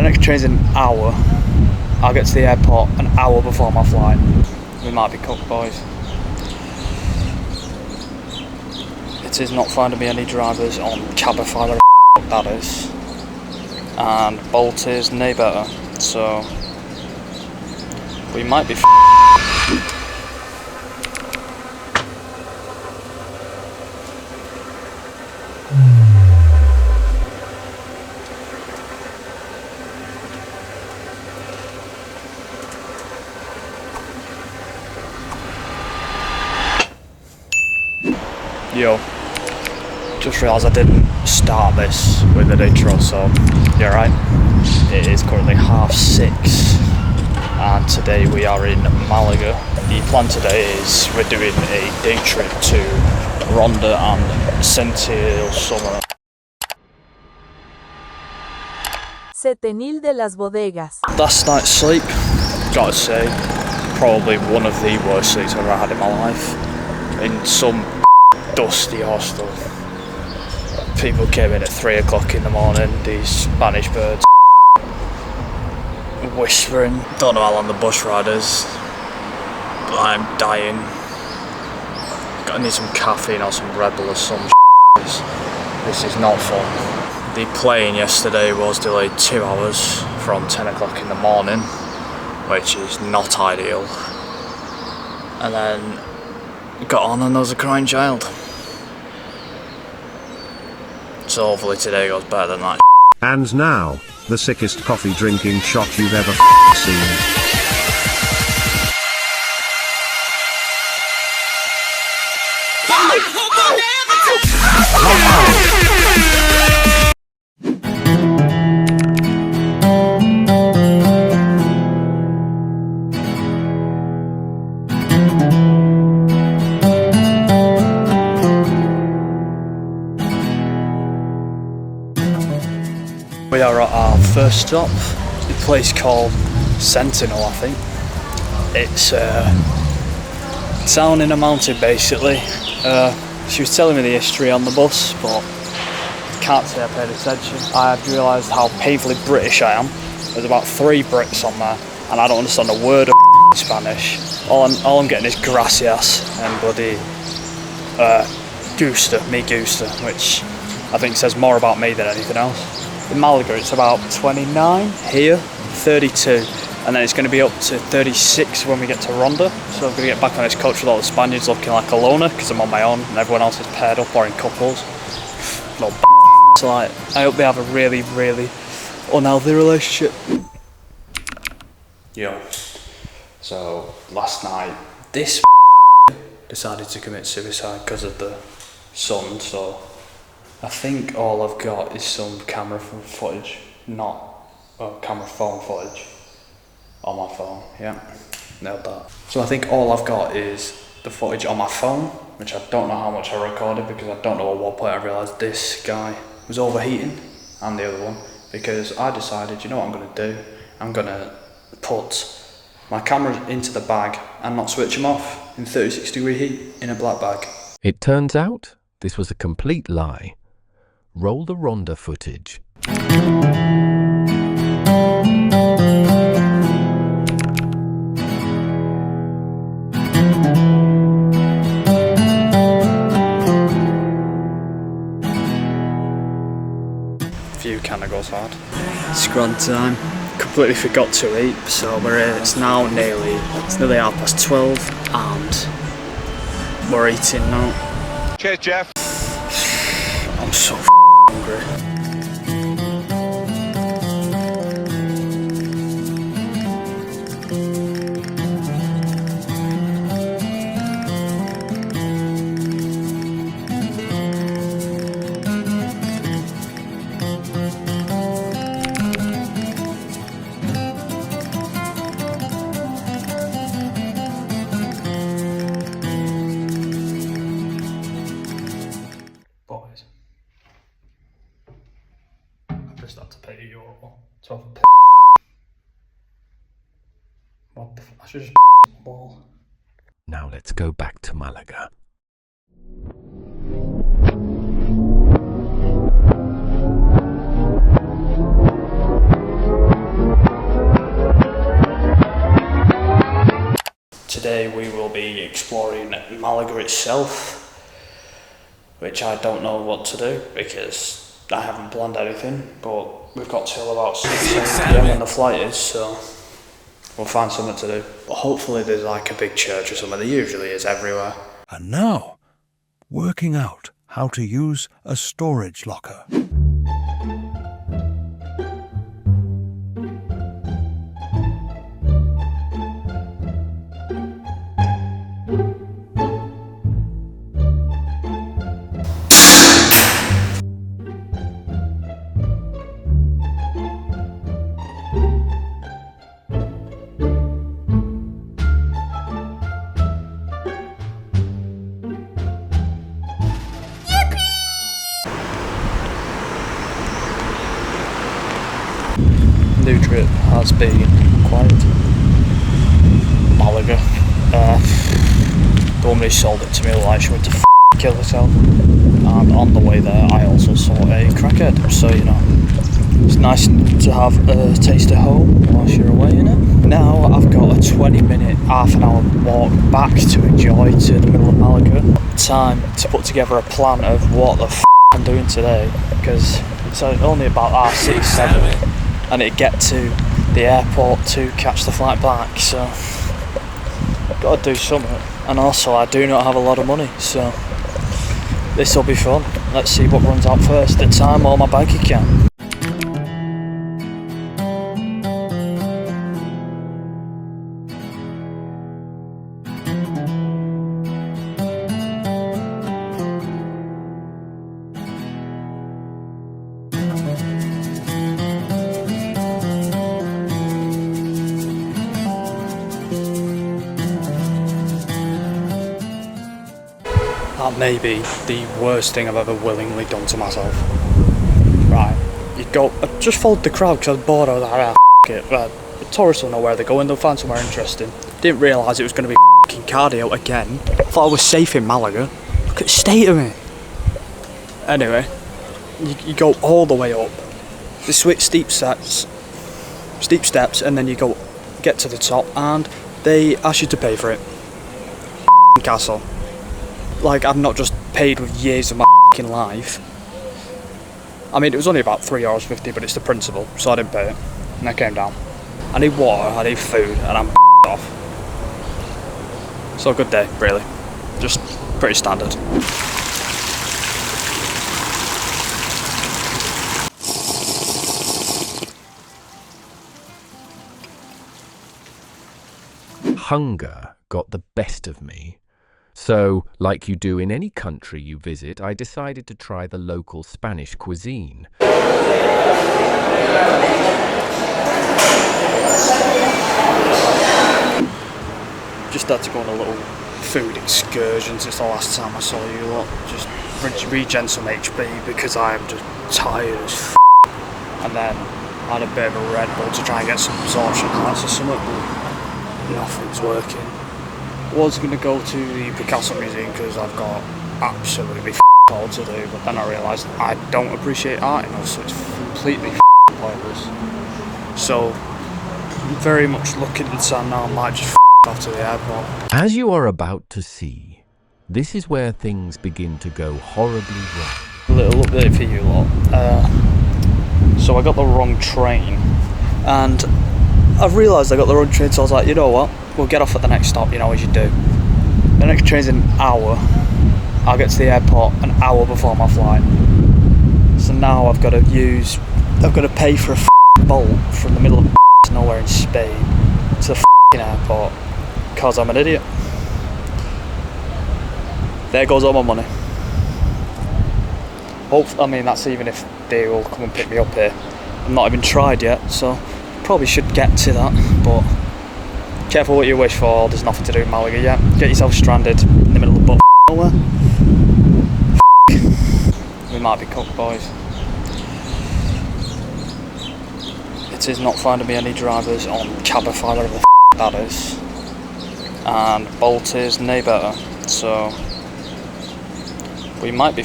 The next train's in an hour. I'll get to the airport an hour before my flight. We might be cooked, boys. It is not finding me any drivers on Cabify, that is. And Bolt is no better, so we might be Yo, just realised I didn't start this with an intro, so you're right. It is currently 6:30 and today we are in Malaga. The plan today is we're doing a day trip to Ronda and Setenil summer. Setenil de las Bodegas. Last night's sleep, gotta say, probably one of the worst sleeps I've ever had in my life. In some dusty hostel. People came in at 3 o'clock in the morning, these Spanish birds whispering. Don't know how long the bus ride is, but I'm dying. I need some caffeine or some Red Bull or some This is not fun. The plane yesterday was delayed 2 hours from 10 o'clock in the morning, which is not ideal. And then got on and there was a crying child. So hopefully today goes better than that. And now, the sickest coffee drinking shot you've ever seen. We are at our first stop, a place called Setenil, I think. It's a town in a mountain basically. She was telling me the history on the bus, but I can't say I paid attention. I have realised how painfully British I am. There's about 3 Brits on there, and I don't understand a word of Spanish. All I'm getting is gracias and bloody me gusta, which I think says more about me than anything else. In Malaga it's about 29, here 32, and then it's going to be up to 36 when we get to Ronda. So I'm going to get back on this coach with all the Spaniards looking like a loner because I'm on my own and everyone else is paired up or in couples. Little so I hope they have a really, really unhealthy relationship. Yo, so last night this decided to commit suicide because of the sun, so I think all I've got is some camera footage, not camera phone footage on my phone. Yeah, nailed that. So I think all I've got is the footage on my phone, which I don't know how much I recorded because I don't know at what point I realised this guy was overheating, and the other one, because I decided, you know what I'm going to do? I'm going to put my camera into the bag and not switch them off in 36-degree heat in a black bag. It turns out this was a complete lie. Roll the Ronda footage. View kinda goes hard. It's grand time. Completely forgot to eat, so we're here. It's nearly 12:30 and we're eating now. Cheers, Jeff. I'm so hungry. Boys, I've just had to pay €1 to have a what the I should just ball. Now let's go back to Malaga. today we will be exploring Malaga itself, which I don't know what to do because I haven't planned anything, but we've got till about 6 PM when the flight is, so we'll find something to do. But hopefully there's like a big church or something. There usually is everywhere. And now, working out how to use a storage locker. New trip has been quite Malaga. The woman who sold it to me like she went to kill herself, and on the way there I also saw a crackhead, so you know, it's nice to have a taste of home whilst you're away in it. Now I've got a 20-minute, half an hour walk back to enjoy to the middle of Malaga. Time to put together a plan of what the I'm doing today, because it's only about 6:07. I need to get to the airport to catch the flight back, so I've got to do something. And also I do not have a lot of money, so this will be fun. Let's see what runs out first, the time or my bank account. That may be the worst thing I've ever willingly done to myself. Right, you go, I just followed the crowd because I was bored. I was like, it. The tourists will know where they're going, they'll find somewhere interesting. Didn't realise it was going to be f***ing cardio again. Thought I was safe in Malaga. Look at the state of me. Anyway, you go all the way up. The steep steps, and then you get to the top, and they ask you to pay for it. Castle. Like, I've not just paid with years of my f***ing life. I mean, it was only about €3.50, but it's the principle, so I didn't pay it. And I came down. I need water, I need food, and I'm off. So a good day, really. Just pretty standard. Hunger got the best of me. So, like you do in any country you visit, I decided to try the local Spanish cuisine. Just had to go on a little food excursion since the last time I saw you lot. Just regen some HP because I am just tired as f***. And then I had a bit of a Red Bull to try and get some absorption hearts or something, but nothing's working. Was going to go to the Picasso Museum because I've got absolutely all to do, but then I realised I don't appreciate art enough, so it's completely pointless. So I'm very much looking inside now. I might just off to the airport. As you are about to see, this is where things begin to go horribly wrong. A little update for you lot. So I got the wrong train, and I've realised I got the wrong train, so I was like, you know what? We'll get off at the next stop, you know, as you do. The next train's in an hour. I'll get to the airport an hour before my flight. So now I've got to pay for a bolt from the middle of nowhere in Spain to the airport because I'm an idiot. There goes all my money. I mean, that's even if they will come and pick me up here. I've not even tried yet, so probably should get to that, but careful what you wish for. There's nothing to do in Malaga yet. Get yourself stranded in the middle of nowhere. We might be cooked, boys. It is not finding me any drivers on Cabify, whatever the that is, and Bolt is nay better, so we might be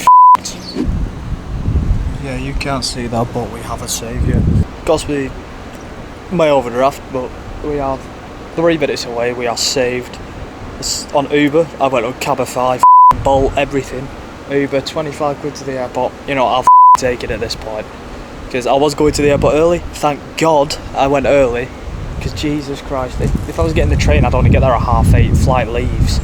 Yeah, you can't see that, but we have a saviour. Got to be my overdraft, but we have 3 minutes away. We are saved. on Uber. I went on Cabify, Bolt, everything. Uber, 25 quid to the airport. You know, I'll take it at this point. Because I was going to the airport early. Thank God I went early. Because Jesus Christ, if I was getting the train, I'd only get there at 8:30. Flight leaves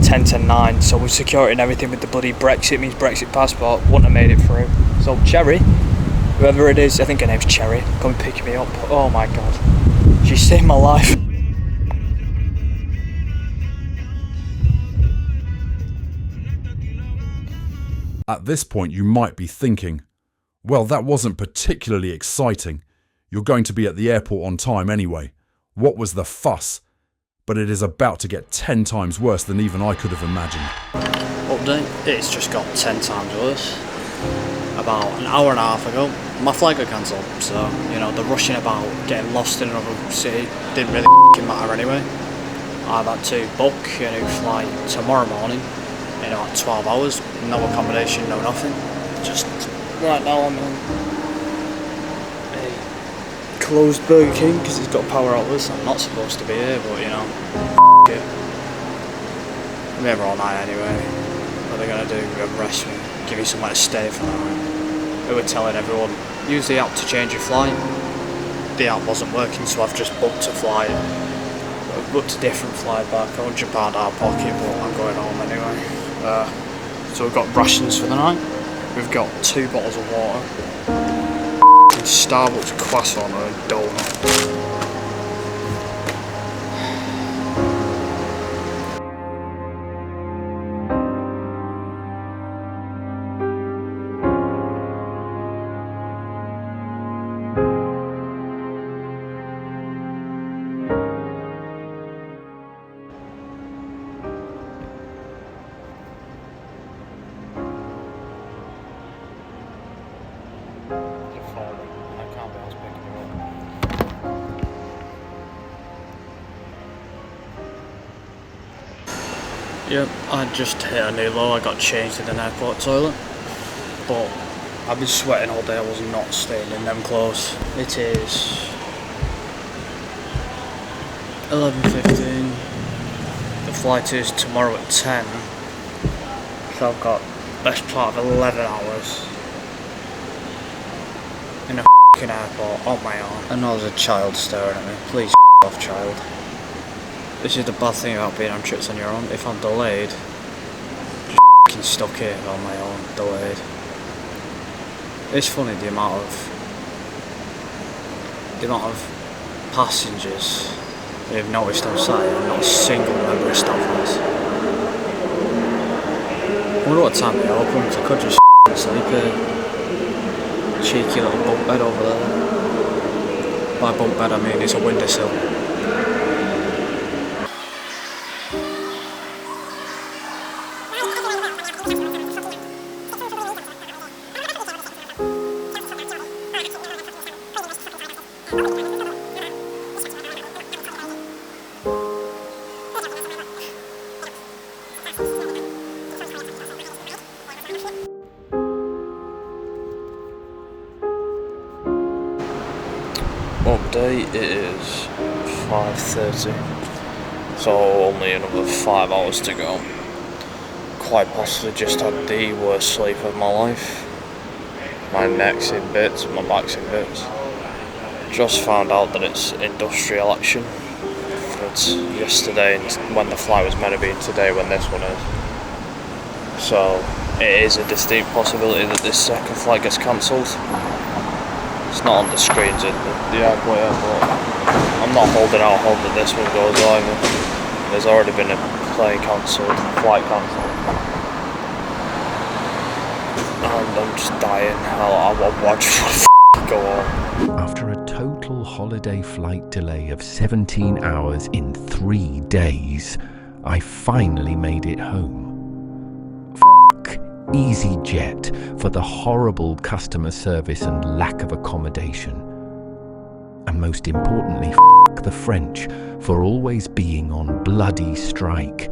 10 to 9. So with security and everything with the bloody Brexit, means Brexit passport, wouldn't have made it through. So Cherry, whoever it is, I think her name's Cherry, come and pick me up. Oh my God. She saved my life. At this point, you might be thinking, well, that wasn't particularly exciting. You're going to be at the airport on time anyway. What was the fuss? But it is about to get 10 times worse than even I could have imagined. Update, it's just got 10 times worse. About an hour and a half ago, my flight got cancelled, so, you know, the rushing about getting lost in another city didn't really matter anyway. I've had to book a new flight tomorrow morning in about 12 hours, no accommodation, no nothing. Just right now I'm in a closed Burger King because it's got power outlets. I'm not supposed to be here, but you know, it. I'm here all night anyway. What are they gonna do? Arrest me, give me somewhere to stay for the night. We were telling everyone, use the app to change your flight. The app wasn't working, so I've just booked a flight. I've booked a different flight back, £100 out of pocket, but I'm going home anyway. So we've got rations for the night. We've got 2 bottles of water. Starbucks croissant and a donut. Yep, I just hit a new low. I got changed in an airport toilet, but I've been sweating all day. I was not staying in them clothes. It is 11:15. The flight is tomorrow at 10, so I've got best part of 11 hours in a f***ing airport on my own. I know there's a child staring at me. Please off, child. This is the bad thing about being on trips on your own. If I'm delayed, just stuck here on my own, delayed. It's funny the amount of passengers who've noticed I'm sat here and not a single member of staff has. I wonder what time they open, because I could just sleep here. Cheeky little bunk bed over there. By bunk bed I mean it's a windowsill. Update, it is 5:30, so only another 5 hours to go. Quite possibly just had the worst sleep of my life. My neck's in bits, my back's in bits. Just found out that it's industrial action. It's yesterday when the flight was meant to be, and today when this one is. So it is a distinct possibility that this second flight gets cancelled. It's not on the screens at the airport yet, but I'm not holding out hope that this one goes either. There's already been a flight cancelled. And I'm just dying. I'll watch what the go on. After a total holiday flight delay of 17 hours in 3 days, I finally made it home. EasyJet for the horrible customer service and lack of accommodation. And most importantly, the French for always being on bloody strike.